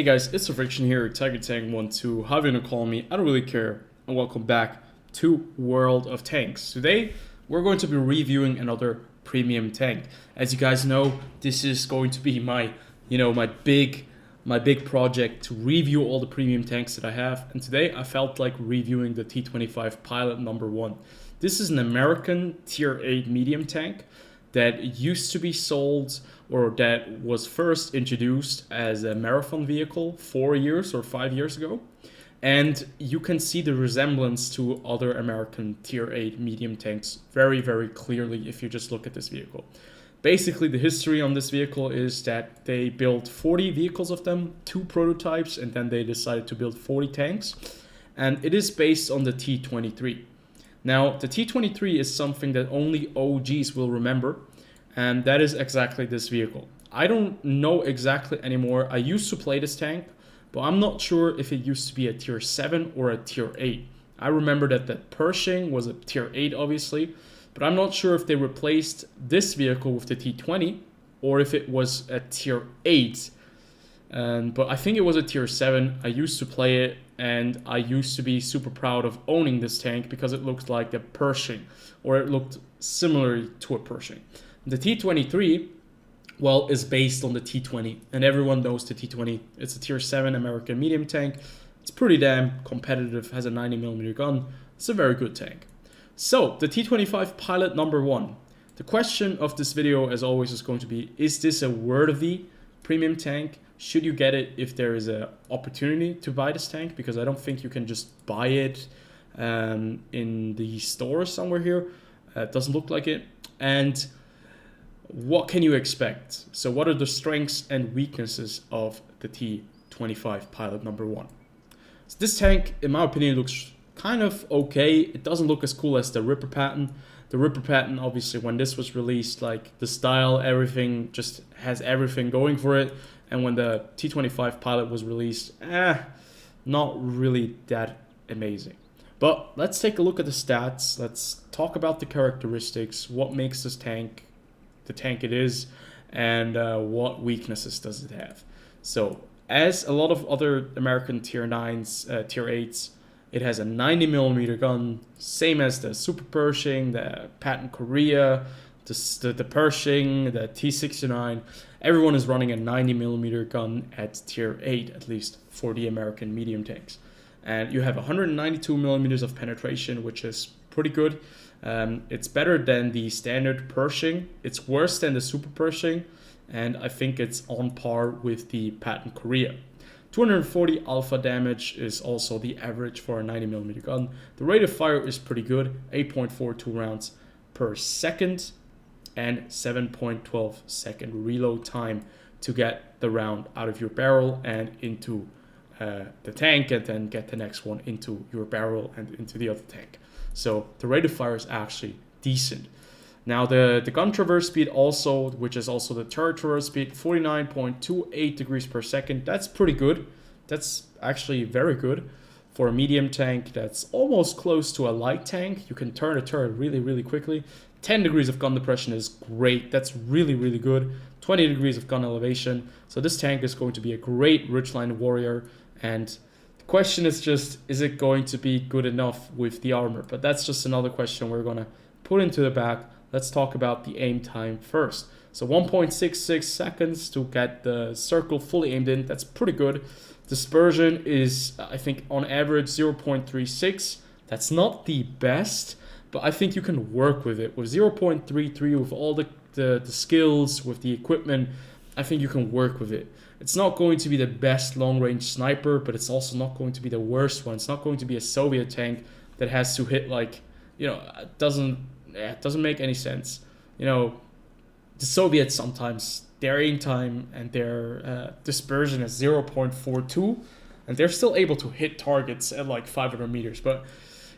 Hey guys, it's TheFrXion here, Tiger Tank 12, however you want to call me, I don't really care, and welcome back to World of Tanks. Today, we're going to be reviewing another premium tank. As you guys know, this is going to be my big project to review all the premium tanks that I have, and today I felt like reviewing the T25 Pilot #1. This is an American Tier 8 medium tank that used to be sold, or that was first introduced as a marathon vehicle 4 years or 5 years ago. And you can see the resemblance to other American Tier 8 medium tanks very, very clearly if you just look at this vehicle. Basically, the history on this vehicle is that they built 40 vehicles of them, 2 prototypes, and then they decided to build 40 tanks. And it is based on the T23. Now, the T23 is something that only OGs will remember, and that is exactly this vehicle. I don't know exactly anymore. I used to play this tank, but I'm not sure if it used to be a Tier 7 or a Tier 8. I remember that the Pershing was a Tier 8, obviously, but I'm not sure if they replaced this vehicle with the T20 or if it was a Tier 8. But I think it was a Tier 7. I used to play it, and I used to be super proud of owning this tank because it looked like a Pershing, or it looked similar to a Pershing. The T23, well, is based on the T20, and everyone knows the T20. It's a Tier 7 American medium tank. It's pretty damn competitive, has a 90mm gun. It's a very good tank. So, the T25 Pilot #1. The question of this video, as always, is going to be, is this a worthy premium tank? Should you get it if there is an opportunity to buy this tank? Because I don't think you can just buy it in the store somewhere here. It doesn't look like it. And what can you expect? So what are the strengths and weaknesses of the T25 Pilot #1? So this tank, in my opinion, looks kind of okay. It doesn't look as cool as the Ripper pattern. The Ripper pattern, obviously, when this was released, like the style, everything just has everything going for it. And when the T25 Pilot was released, not really that amazing. But let's take a look at the stats. Let's talk about the characteristics, what makes this tank the tank it is, and what weaknesses does it have. So, as a lot of other American Tier 9s, Tier 8s, it has a 90mm gun, same as the Super Pershing, the Patent Korea, the Pershing, the T69. Everyone is running a 90mm gun at Tier 8, at least for the American medium tanks. And you have 192mm of penetration, which is pretty good. It's better than the standard Pershing. It's worse than the Super Pershing, and I think it's on par with the Patent Korea. 240 alpha damage is also the average for a 90mm gun. The rate of fire is pretty good, 8.42 rounds per second, and 7.12 second reload time to get the round out of your barrel and into the tank, and then get the next one into your barrel and into the other tank. So the rate of fire is actually decent. Now the gun traverse speed also, which is also the turret traverse speed, 49.28 degrees per second. That's pretty good. That's actually very good for a medium tank. That's almost close to a light tank. You can turn a turret really, really quickly. 10 degrees of gun depression is great. That's really, really good. 20 degrees of gun elevation. So this tank is going to be a great ridgeline warrior. And the question is just, is it going to be good enough with the armor? But that's just another question we're going to put into the back. Let's talk about the aim time first. So 1.66 seconds to get the circle fully aimed in. That's pretty good. Dispersion is, I think, on average 0.36. That's not the best, but I think you can work with it. With 0.33, with all the skills, with the equipment, I think you can work with it. It's not going to be the best long-range sniper, but it's also not going to be the worst one. It's not going to be a Soviet tank that has to hit, like, it doesn't make any sense. The Soviets sometimes, their aim time and their dispersion is 0.42, and they're still able to hit targets at like 500 meters. But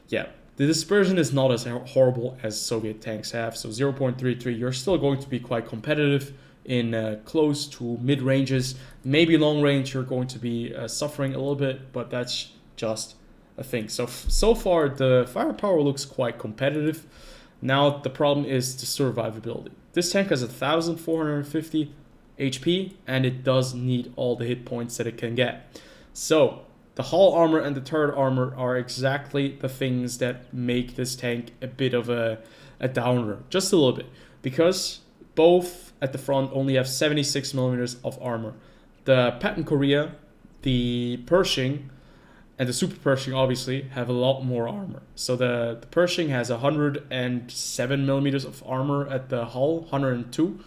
yeah, the dispersion is not as horrible as Soviet tanks have. So 0.33, you're still going to be quite competitive in close to mid ranges. Maybe long range, you're going to be suffering a little bit, but that's just a thing. So far, the firepower looks quite competitive. Now, the problem is the survivability. This tank has 1,450 HP, and it does need all the hit points that it can get. So the hull armor and the turret armor are exactly the things that make this tank a bit of a downer, just a little bit, because both at the front only have 76 millimeters of armor. The Patent Korea, the Pershing, and the Super Pershing obviously have a lot more armor. So the Pershing has 107 millimeters of armor at the hull, 102,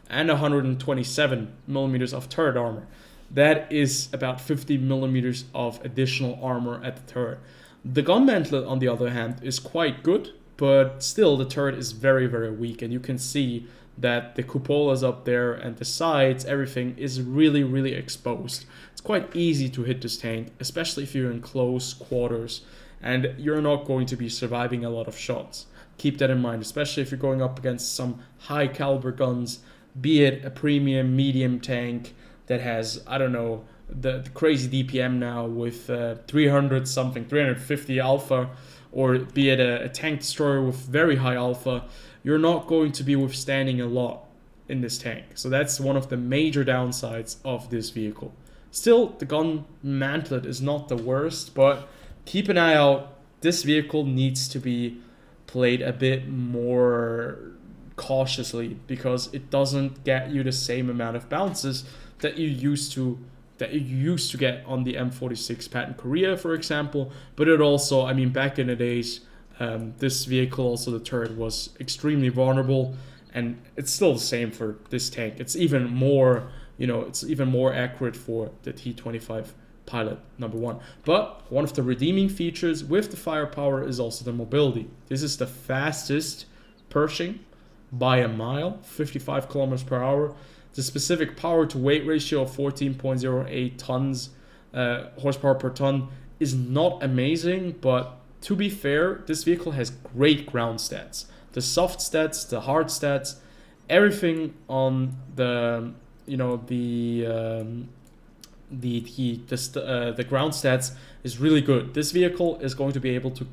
and 127 millimeters of turret armor. That is about 50 millimeters of additional armor at the turret. The gun mantlet, on the other hand, is quite good, but still the turret is very, very weak, and you can see that the cupolas up there and the sides, everything is really, really exposed. It's quite easy to hit this tank, especially if you're in close quarters and you're not going to be surviving a lot of shots. Keep that in mind, especially if you're going up against some high caliber guns, be it a premium medium tank that has, I don't know, the crazy DPM now with 300 something, 350 alpha, or be it a tank destroyer with very high alpha. You're not going to be withstanding a lot in this tank. So that's one of the major downsides of this vehicle. Still, the gun mantlet is not the worst, but keep an eye out. This vehicle needs to be played a bit more cautiously because it doesn't get you the same amount of bounces that you used to get on the M46 Patent Korea, for example. But it also, I mean, back in the days, this vehicle, also the turret, was extremely vulnerable, and it's still the same for this tank. It's even more, it's even more accurate for the T25 Pilot, number one. But one of the redeeming features with the firepower is also the mobility. This is the fastest Pershing by a mile, 55 kilometers per hour. The specific power to weight ratio of 14.08 tons, horsepower per ton, is not amazing, but to be fair, this vehicle has great ground stats. The soft stats, the hard stats, everything on the ground stats is really good. This vehicle is going to be able to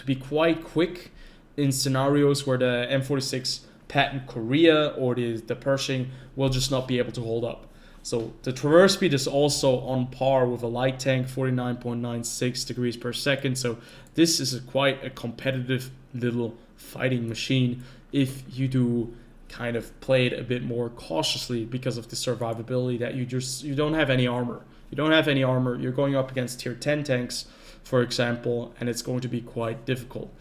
be quite quick in scenarios where the M46 Patent Korea or the Pershing will just not be able to hold up. So the traverse speed is also on par with a light tank, 49.96 degrees per second. So this is quite a competitive little fighting machine if you do kind of play it a bit more cautiously because of the survivability that you don't have any armor. You don't have any armor. You're going up against tier 10 tanks, for example, and it's going to be quite difficult.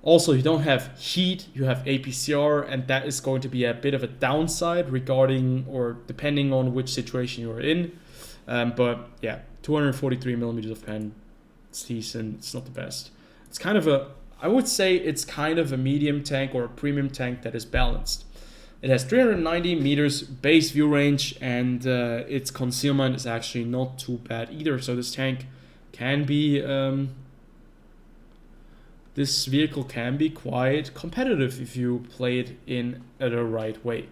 Also, you don't have heat, you have APCR, and that is going to be a bit of a downside regarding or depending on which situation you're in. But yeah, 243 millimeters of pen, it's decent, it's not the best. It's kind of I would say it's kind of a medium tank or a premium tank that is balanced. It has 390 meters base view range, and its concealment is actually not too bad either. So this tank can be... this vehicle can be quite competitive if you play it in the right way.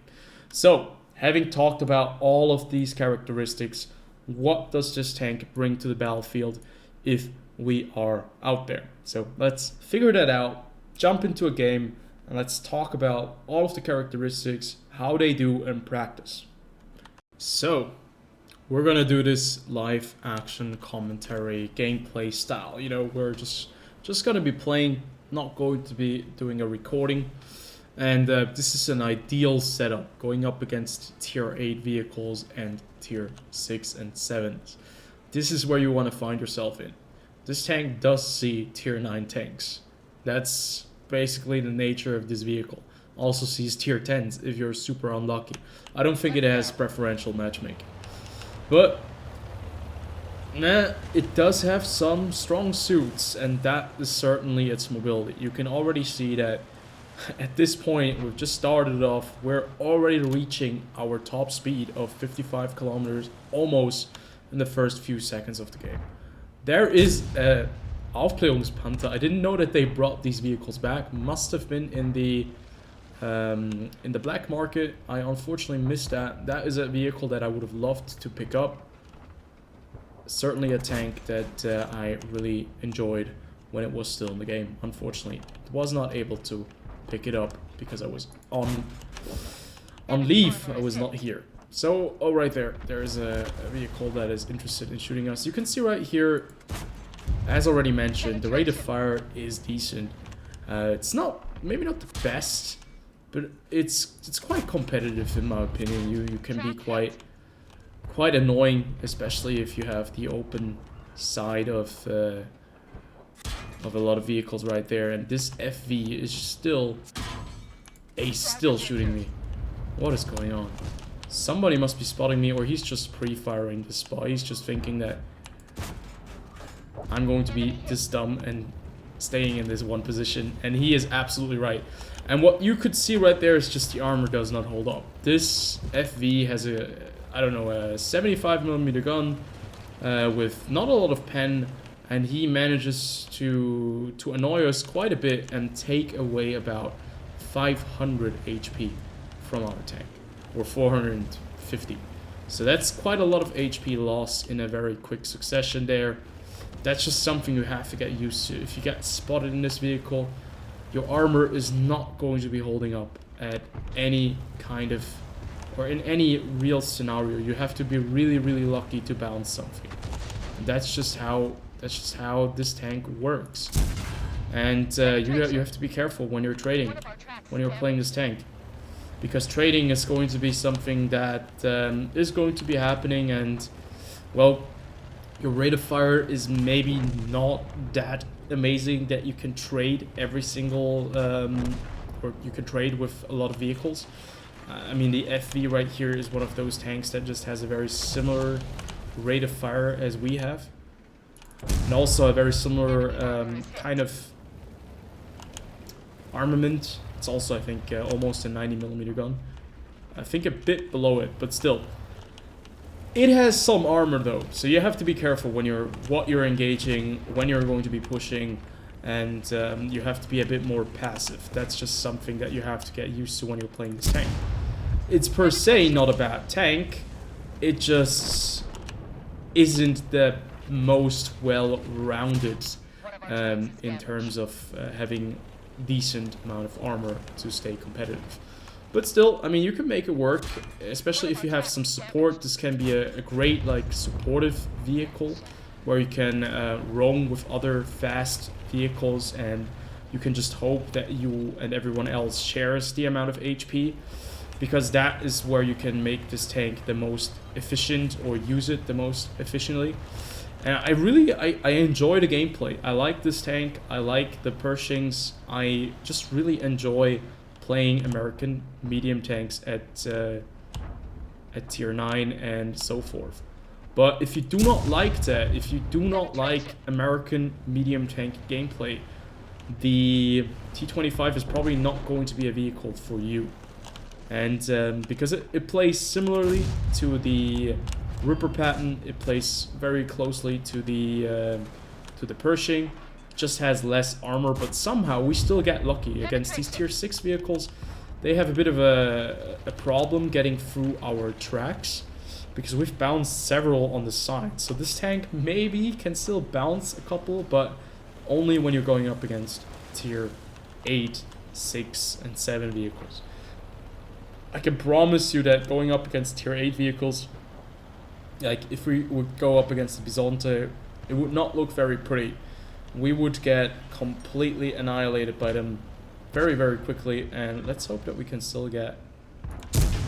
So, having talked about all of these characteristics, what does this tank bring to the battlefield if we are out there? So, let's figure that out, jump into a game, and let's talk about all of the characteristics, how they do in practice. So, we're gonna do this live action commentary gameplay style. We're just gonna be playing, not going to be doing a recording, and this is an ideal setup going up against tier 8 vehicles and tier 6 and 7s. This is where you want to find yourself in. This tank does see tier 9 tanks. That's basically the nature of this vehicle. Also sees tier 10s if you're super unlucky. I don't think it has preferential matchmaking, but it does have some strong suits, and that is certainly its mobility. You can already see that at this point, we've just started off, we're already reaching our top speed of 55 kilometers almost in the first few seconds of the game. There is a Aufklärungspanther. I didn't know that they brought these vehicles back. Must have been in the black market. I unfortunately missed that. That is a vehicle that I would have loved to pick up. Certainly a tank that I really enjoyed when it was still in the game. Unfortunately, I was not able to pick it up because I was on leave. I was not here. So, oh, right there. There's a vehicle that is interested in shooting us. You can see right here, as already mentioned, the rate of fire is decent. It's not, maybe not the best, but it's quite competitive in my opinion. You can be quite annoying, especially if you have the open side of a lot of vehicles right there. And this FV is still shooting me. What is going on? Somebody must be spotting me, or he's just pre-firing the spot. He's just thinking that I'm going to be this dumb and staying in this one position, and he is absolutely right. And what you could see right there is just the armor does not hold up. This FV has a, I don't know, a 75mm gun with not a lot of pen, and he manages to annoy us quite a bit and take away about 500 HP from our tank, or 450. So that's quite a lot of HP loss in a very quick succession there. That's just something you have to get used to. If you get spotted in this vehicle, your armor is not going to be holding up at any kind of, or in any real scenario. You have to be really, really lucky to bounce something. And that's just how this tank works. And you have to be careful when you're trading, when you're playing this tank, because trading is going to be something that is going to be happening, and well, your rate of fire is maybe not that amazing that you can trade every single, or you can trade with a lot of vehicles. I mean, the FV right here is one of those tanks that just has a very similar rate of fire as we have. And also a very similar kind of armament. It's also, I think, almost a 90mm gun. I think a bit below it, but still. It has some armor though, so you have to be careful when what you're engaging, when you're going to be pushing, and you have to be a bit more passive. That's just something that you have to get used to when you're playing this tank. It's per se not a bad tank, it just isn't the most well-rounded in terms of having decent amount of armor to stay competitive. But still, I mean, you can make it work, especially if you have some support. This can be a great, like, supportive vehicle where you can roam with other fast vehicles, and you can just hope that you and everyone else shares the amount of HP, because that is where you can make this tank the most efficient, or use it the most efficiently. And I enjoy the gameplay. I like this tank. I like the Pershings. I just really enjoy playing American medium tanks at tier 9 and so forth. But if you do not like that, if you do not like American medium tank gameplay, the T25 is probably not going to be a vehicle for you. And because it plays similarly to the Ripper pattern, it plays very closely to the Pershing. Just has less armor, but somehow we still get lucky against these tier 6 vehicles. They have a bit of a problem getting through our tracks, because we've bounced several on the side. So this tank maybe can still bounce a couple, but only when you're going up against tier 8, 6, and 7 vehicles. I can promise you that going up against tier 8 vehicles, like if we would go up against the Bisonte, it would not look very pretty. We would get completely annihilated by them very, very quickly, and let's hope that we can still get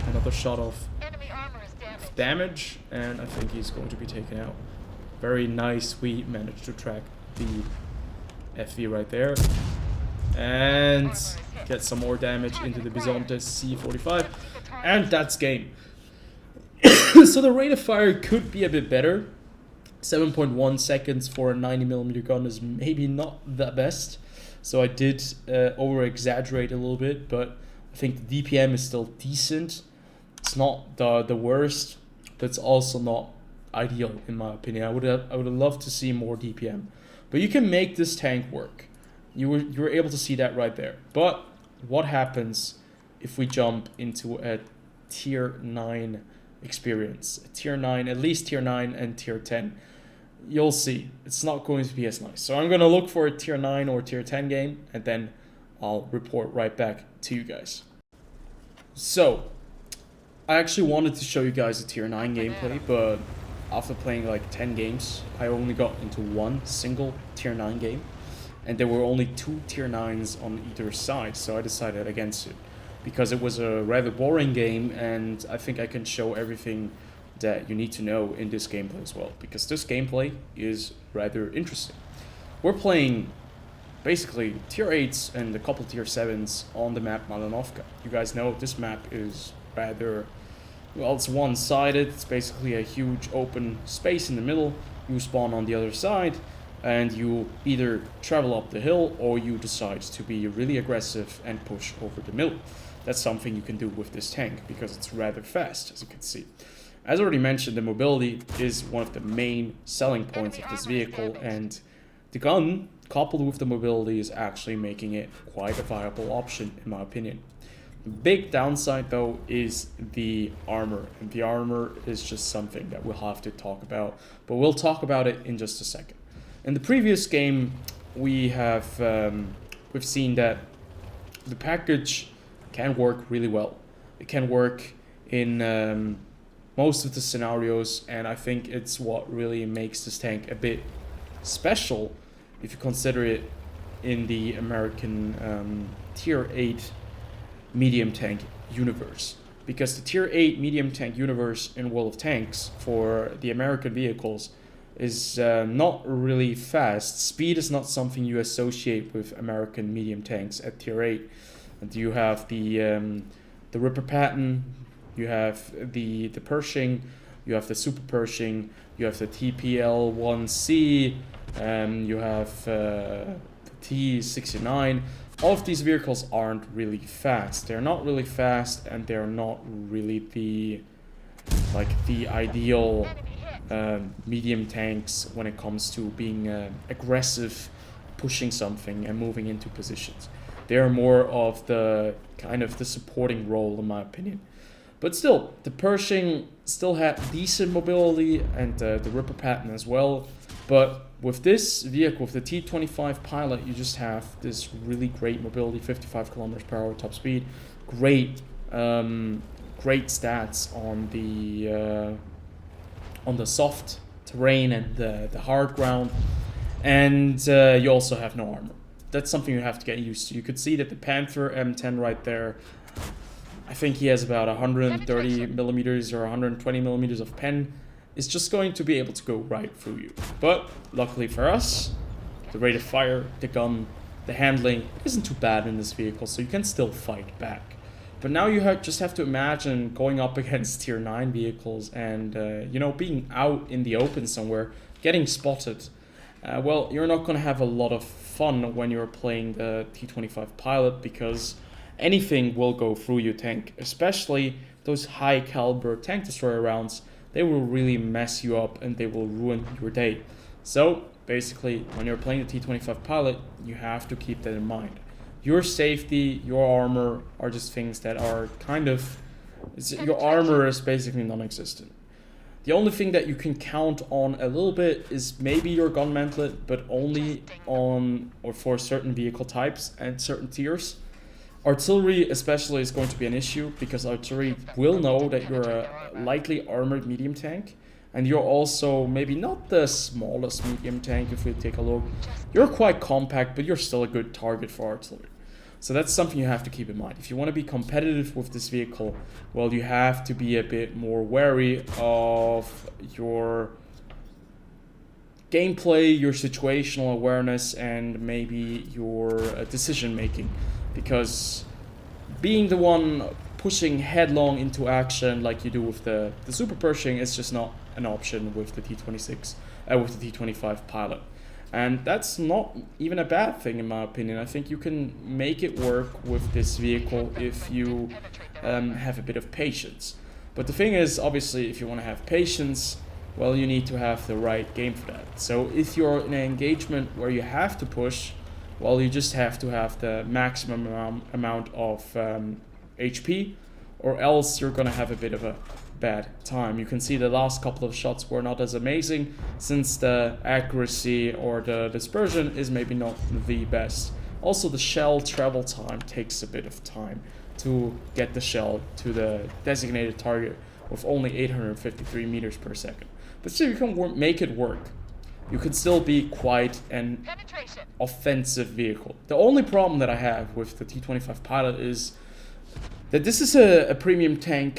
another shot of damage, and I think he's going to be taken out. Very nice, we managed to track the FV right there, and get some more damage into the Bisonte C45, and that's game. So the rate of fire could be a bit better. 7.1 seconds for a 90mm gun is maybe not the best, so I did over-exaggerate a little bit, but I think the DPM is still decent. It's not the worst, but it's also not ideal in my opinion. I would have loved to see more DPM, but you can make this tank work. You were able to see that right there. But what happens if we jump into a tier 9 experience? A tier 9, at least tier 9 and tier 10. You'll see, it's not going to be as nice. So I'm going to look for a tier 9 or tier 10 game, and then I'll report right back to you guys. So I actually wanted to show you guys a tier 9 gameplay, but after playing like 10 games, I only got into one single tier 9 game, and there were only 2 tier 9s on either side, so I decided against it because it was a rather boring game, and I think I can show everything that you need to know in this gameplay as well, because this gameplay is rather interesting. We're playing basically tier 8s and a couple tier 7s on the map Malinovka. You guys know this map is rather, well, it's one-sided. It's basically a huge open space in the middle. You spawn on the other side and you either travel up the hill or you decide to be really aggressive and push over the middle. That's something you can do with this tank because it's rather fast, as you can see. As already mentioned, the mobility is one of the main selling points of this vehicle, and the gun coupled with the mobility is actually making it quite a viable option in my opinion. The big downside though is the armor, and the armor is just something that we'll have to talk about, but we'll talk about it in just a second. In the previous game we've seen that the package can work really well. It can work in most of the scenarios, and I think it's what really makes this tank a bit special if you consider it in the American tier 8 medium tank universe. Because the tier 8 medium tank universe in World of Tanks for the American vehicles is not really fast. Speed is not something you associate with American medium tanks at tier 8. And you have the Ripper pattern, you have the Pershing, you have the Super Pershing, you have the TPL-1C, you have the T25. All of these vehicles aren't really fast. They're not really fast, and they're not really the ideal medium tanks when it comes to being aggressive, pushing something and moving into positions. They're more of the kind of the supporting role in my opinion. But still, the Pershing still had decent mobility, and the Ripper pattern as well. But with this vehicle, with the T25 Pilot, you just have this really great mobility, 55 kilometers per hour top speed, great stats on the soft terrain and the hard ground, and you also have no armor. That's something you have to get used to. You could see that the Panther M10 right there, I think he has about 130 millimeters or 120 millimeters of pen. Is just going to be able to go right through you. But luckily for us, the rate of fire, the gun, the handling isn't too bad in this vehicle, so you can still fight back. But now you just have to imagine going up against tier 9 vehicles and being out in the open somewhere, getting spotted. Well, you're not going to have a lot of fun when you're playing the T25 Pilot, because anything will go through your tank, especially those high caliber tank destroyer rounds. They will really mess you up and they will ruin your day. So basically, when you're playing the T25 Pilot, you have to keep that in mind. Your safety, your armor are just things that are your armor is basically non-existent. The only thing that you can count on a little bit is maybe your gun mantlet, but only on or for certain vehicle types and certain tiers. Artillery especially is going to be an issue, because artillery will know that you're a lightly armored medium tank, and you're also maybe not the smallest medium tank. If we take a look, you're quite compact, but you're still a good target for artillery. So that's something you have to keep in mind. If you want to be competitive with this vehicle, well, you have to be a bit more wary of your gameplay, your situational awareness, and maybe your decision making. Because being the one pushing headlong into action like you do with the Super Pershing is just not an option with the T25 Pilot. And that's not even a bad thing in my opinion. I think you can make it work with this vehicle if you have a bit of patience. But the thing is, obviously, if you want to have patience, well, you need to have the right game for that. So if you're in an engagement where you have to push, well, you just have to have the maximum amount of HP, or else you're going to have a bit of a bad time. You can see the last couple of shots were not as amazing, since the accuracy or the dispersion is maybe not the best. Also, the shell travel time takes a bit of time to get the shell to the designated target with only 853 meters per second. But still, you can make it work. You can still be quite an offensive vehicle. The only problem that I have with the T25 Pilot is that this is a premium tank.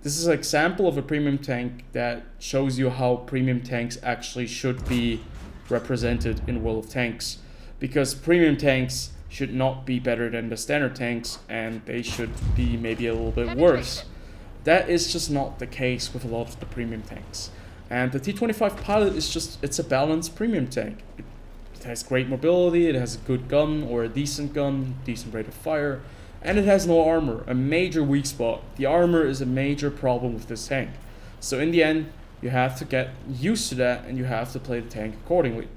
This is an example of a premium tank that shows you how premium tanks actually should be represented in World of Tanks, because premium tanks should not be better than the standard tanks, and they should be maybe a little bit worse. That is just not the case with a lot of the premium tanks. And the T25 Pilot is it's a balanced premium tank. It has great mobility, it has a good gun or a decent gun, decent rate of fire, and it has no armor, a major weak spot. The armor is a major problem with this tank. So in the end, you have to get used to that and you have to play the tank accordingly.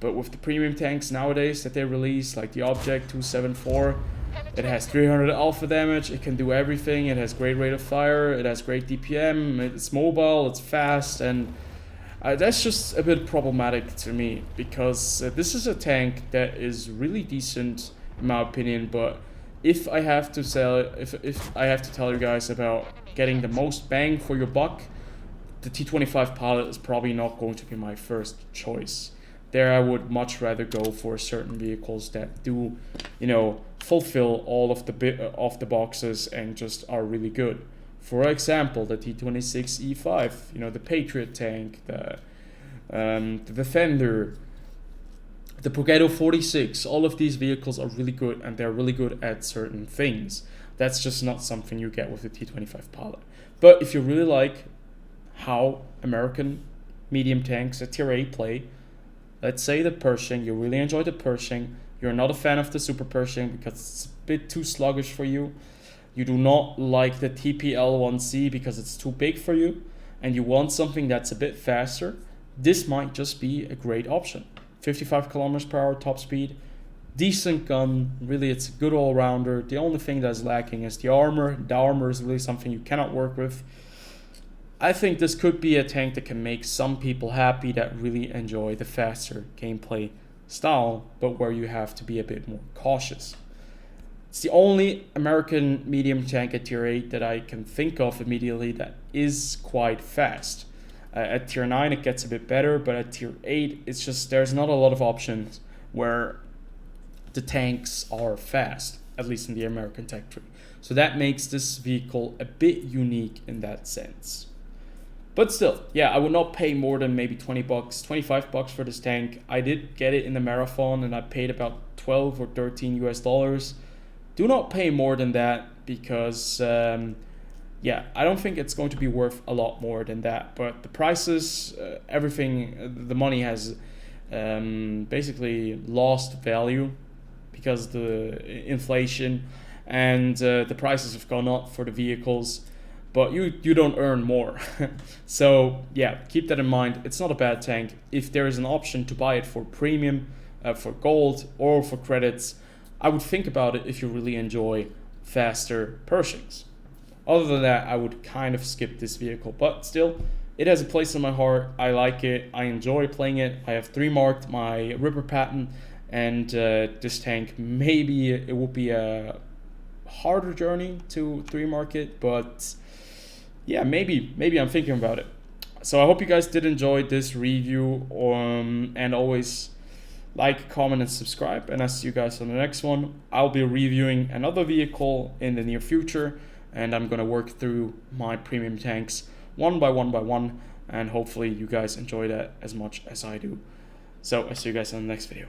But with the premium tanks nowadays that they release, like the Object 274, it has 300 alpha damage, it can do everything, it has great rate of fire, it has great DPM, it's mobile, it's fast, and that's just a bit problematic to me, because this is a tank that is really decent in my opinion, but if I have to tell you guys about getting the most bang for your buck, the T25 Pilot is probably not going to be my first choice. There I would much rather go for certain vehicles that do, fulfill all of the boxes and just are really good. For example, the T26 E5, the Patriot tank, the Defender, the Peugeot 46, all of these vehicles are really good, and they're really good at certain things. That's just not something you get with the T25 Pilot. But if you really like how American medium tanks at Tier 8 play, let's say the Pershing, you really enjoy the Pershing, you're not a fan of the Super Pershing because it's a bit too sluggish for you, you do not like the TPL1C because it's too big for you, and you want something that's a bit faster, this might just be a great option. 55 kilometers per hour top speed, decent gun, really it's a good all-rounder. The only thing that's lacking is the armor. The armor is really something you cannot work with. I think this could be a tank that can make some people happy that really enjoy the faster gameplay style, but where you have to be a bit more cautious. It's the only American medium tank at Tier 8 that I can think of immediately that is quite fast. At Tier 9 it gets a bit better, but at Tier 8 it's just there's not a lot of options where the tanks are fast, at least in the American tech tree. So that makes this vehicle a bit unique in that sense. But still, yeah, I would not pay more than maybe 20 bucks, 25 bucks for this tank. I did get it in the marathon and I paid about 12 or 13 US dollars. Do not pay more than that because yeah, I don't think it's going to be worth a lot more than that. But the prices, everything, the money has basically lost value because the inflation, and the prices have gone up for the vehicles, but you don't earn more. So yeah, keep that in mind. It's not a bad tank. If there is an option to buy it for premium, for gold or for credits, I would think about it if you really enjoy faster Pershings. Other than that, I would kind of skip this vehicle, but still, it has a place in my heart. I like it. I enjoy playing it. I have 3-marked my Ripper patent, and this tank, maybe it will be a harder journey to 3-mark it, but yeah, maybe I'm thinking about it. So I hope you guys did enjoy this review, and always like, comment, and subscribe, and I'll see you guys on the next one. I'll be reviewing another vehicle in the near future, and I'm gonna work through my premium tanks one by one, and hopefully you guys enjoy that as much as I do. So I'll see you guys in the next video.